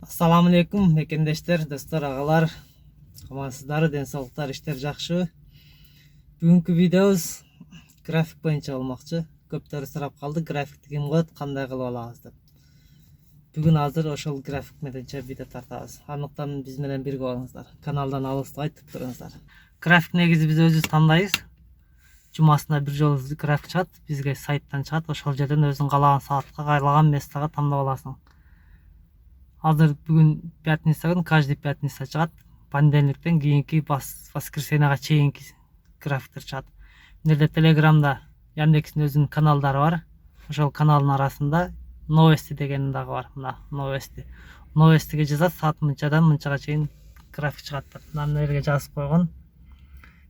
Assalamu alaikum мекендештер, достор, агалар. Амансыздар, ден соолуктар, иштер жакшы. Бүгүнкү видеобуз график боюнча болмокчу. Көптөр сурап калды, графикти ким коет, кандай кылып алабыз деп. Бүгүн азыр ошол график менен видео тартабыз. Андыктан биз менен бирге болуңуздар. Каналдан алыстабай тик туруңуздар. График негизи биз өзүбүз тандайбыз. Жумасына бир жолу график чыгат, бизге сайттан чыгат. Ошол жерден өзүң каалаган саатка, каалаган местага тандап аласың. Азыр бүгүн пятница күн, каждый пятница чыгат. Понедельниктен кийинки воскресеньега чейинки графиктер чыгат. Мында Телеграмда Яндекстин өзүнүн каналдары бар. Ошол каналдын арасында новости деген дагы бар. Мына новости. Новостиге жазат, саат мынчадан мынчага чейин график чыгат. Мына жерге жазып койгон.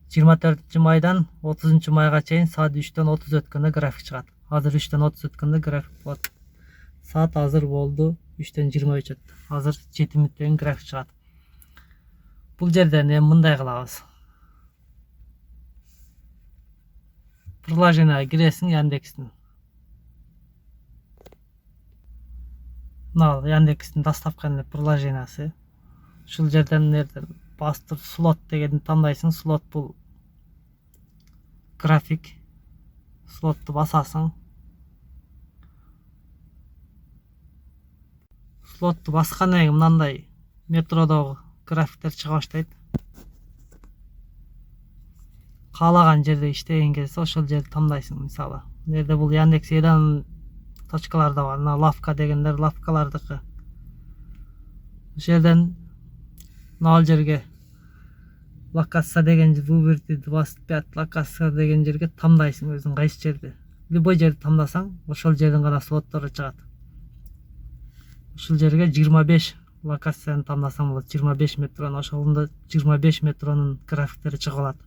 24 майдан 30 майга чейин саат 3-төн 30 өткөндө график чыгат. Азыр 3-төн 30 өткөндө график болот. Saat hazır oldu. 3'ten 23 öttü. Hazır 7 minutların grafik çıkat. Bu yerden mınday kılabız. Приложениеге giresin Яндекстин. Мына Яндекстин доставканын приложениясы. Ушул жерден нерден бастыр слот дегенди тандайсың. Слот бул график. Слотту басасың. Слотту баскандан кийин мындай метродогу графиктер чыга баштайт. Каалаган жерде иштеген кезде ошол жерди тандайсың. Мисалы, жерде бул Яндекс Едан точкалар да бар. Мына лавка дегендер лавкалардыкы. Ошол жерден мына жерге локация деген выберти 25 локация деген жерге тандайсың өзүң кайсы жерди. Любой жерди тандасаң, ошол жердин гана слоттору чыгат. Ушул жерге 25 локацияны тандасаң болот. 25 метронун ошолунда 25 метронун графиктери чыгып алат.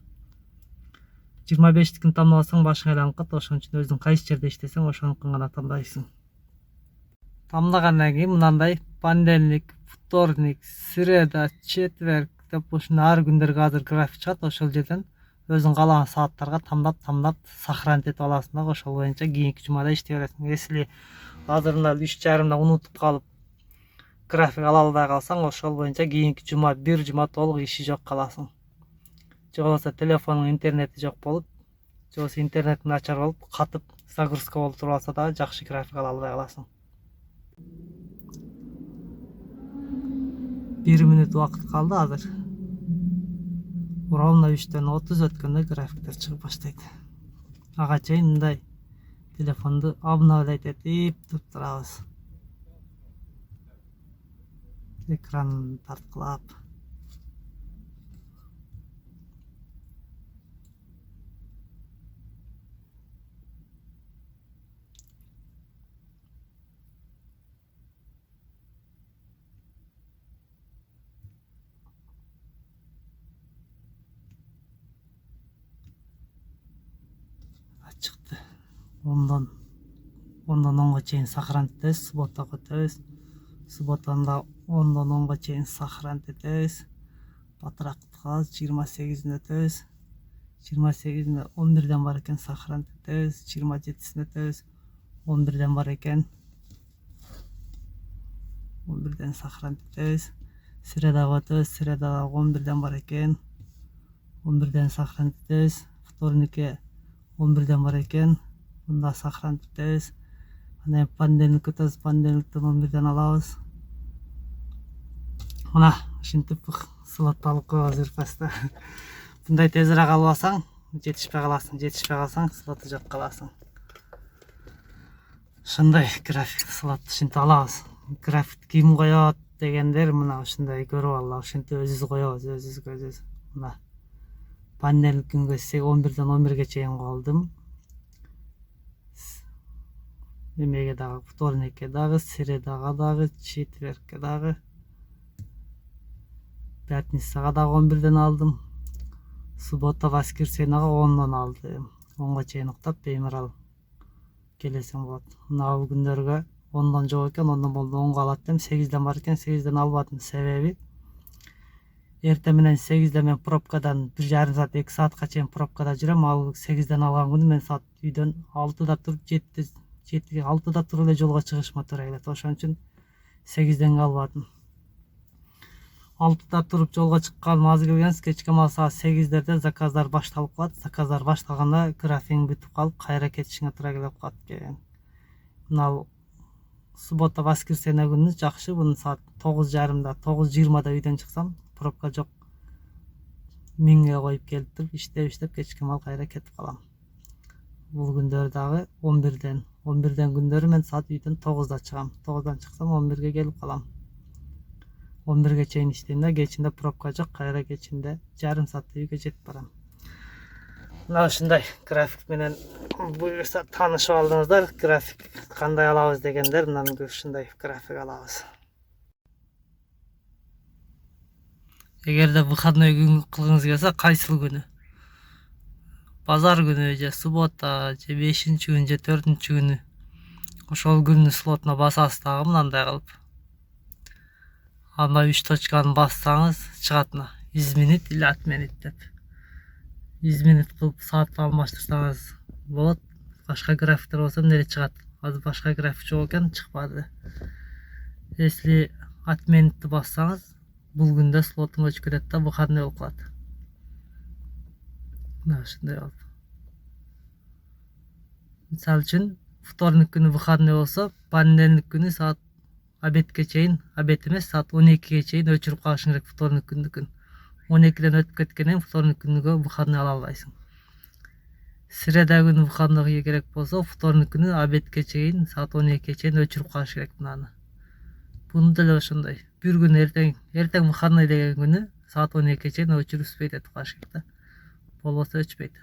25-тикин тандабасаң башың айланып калат. Ошон үчүн өзүң кайсы жерде иштесең ошонукун гана тандайсың. Тандагандан кийин мындай понедельник, вторник, среда, четверг деп ушундай ар күндөргө азыр график чыгат. Ошол жерден өзүң каалаган сааттарга тандап сохранить этип аласың да ошол боюнча кийинки жумада иштей бересиң. Если азыр мына 3:30 унутуп калып график ала албай калсаң, ошол боюнча кийинки жума бир жума толук иши жок каласың. Же болбосо телефонуң интернети жок болуп, же болбосо интернетиң начар болуп, катып загрузка болуп туруп алса дагы жакшы график ала албай каласың. 1 минут убакыт калды азыр. Ровно 3-төн 30 өткөндө графиктер чыгып баштайт. Ага чейин мындай телефонду обновлять этип турабыз. Экранын тарткылап. Чыкты. 10-дан 10-га чейин сохранить этебиз, субботага өтөбүз. Субботанда 10-дан 10-га чейин сохранить этебиз. Батырактыга 28-ине өтөбүз. 28-ине 11-ден бар экен сохранить этебиз. 27-сине өтөбүз. 11-ден бар экен. 11-ден сохранить этебиз. Средага өтөбүз. Средага 11-ден бар экен. 11-ден сохранить этебиз. Вторникке 11-ден бар экен. Мында сохранить этебиз. Анан понедельник өтөбүз. Понедельниктен 11-ден алабыз. Мына ушинтип слот алып коебуз ирпаста. Мындай тезирээк албасаң, жетишпей каласың. Жетишпей калсаң, слоту жок каласың. Ушундай график слот ушинтип алабыз. График ким коёт дегендер мына ушундай көрүп алалы. Ушинтип өзүбүз коебуз, өзүбүз. Мына понедельник күнгө 11-ден 11-ге чейин колдум. Эмеге дагы, вторникке дагы, средага дагы, четвергке дагы, пятницага дагы 11-ден алдым. Суббота, воскресеньега 10-дан алдым. 10-га чейин уктап беймарал келесең болот. Мына бул күндөргө 10-дан жок экен, 10-дан болду 10-га алат дем. 8-ден бар экен, 8-ден албадым. Себеби эртең менен 8-де мен пробкадан 1,5 саат, 2 саатка чейин пробкада жүрөм. Ал 8-ден алган күнү мен саат үйдөн 6-да туруп 6-да туруп эле жолго чыгышыма туура келет. Ошон үчүн 8-ден албадым. 6'da туруп жолго чыкканым аз келгенсиз. Кечке мал саат 8'lerde заказдар башталып калат. Заказдар башталганда графигиң бүтүп калып, кайра кетишиңе туура келип калат экен. Мына суббота, воскресенье күнү жакшы. Буну саат 9:30да, 9:20да үйдөн чыксам, пробка жок. Миңге коюп келип туруп, иштеп кечке мал кайра кетип калам. Бул күндөр дагы 11ден күндөрү мен саат үйдөн 9'da чыгам. 9'dan чыксам 11'ge келип калам. 11'ge чейин иштейм да, кечинде пробка жок, кайра кечинде жарым саатта үйгө жетип барам. Мына ушундай график менен буюрса таанышып алдыңыздар. График кандай алабыз дегендер, мына ушундай график алабыз. Эгерде выходной күн кылгыңыз келсе, кайсыл күнү? Базар күнү же суббота же 5-күн же 4-күнү. Ошол күнү слотуна басасыз дагы мындай кылып. Анда 3 точканы бассаңыз чыгат мына изменить или отменить деп. Изменить кылып саатты алмаштырсаңыз болот. Башка графиктер болсо эмне чыгат? Азыр башка график жок экен, чыкпады. Если отменитти бассаңыз, бул күндө слотуң өчүп кетет да, выходной болуп калат. Мына ушундай болуп. Мисалы үчүн, вторник күнү выходной болсо, понедельник күнү саат обедке чейин, обед эмес, саат 12'ge чейин өчүрүп калышың керек вторник күндүкүн. 12'ден өтүп кеткенден вторник күнүгө выходной ала албайсың. Среда күнү выходной керек болсо, вторник күнү обедке чейин, саат 12'ge чейин өчүрүп калыш керек мынаны. Буну деле ошондой. Bir gün эртең выходной деген күнү саат 12'ge чейин өчүрүп спейт этип калыш керек да. Болбосо өчпөйт.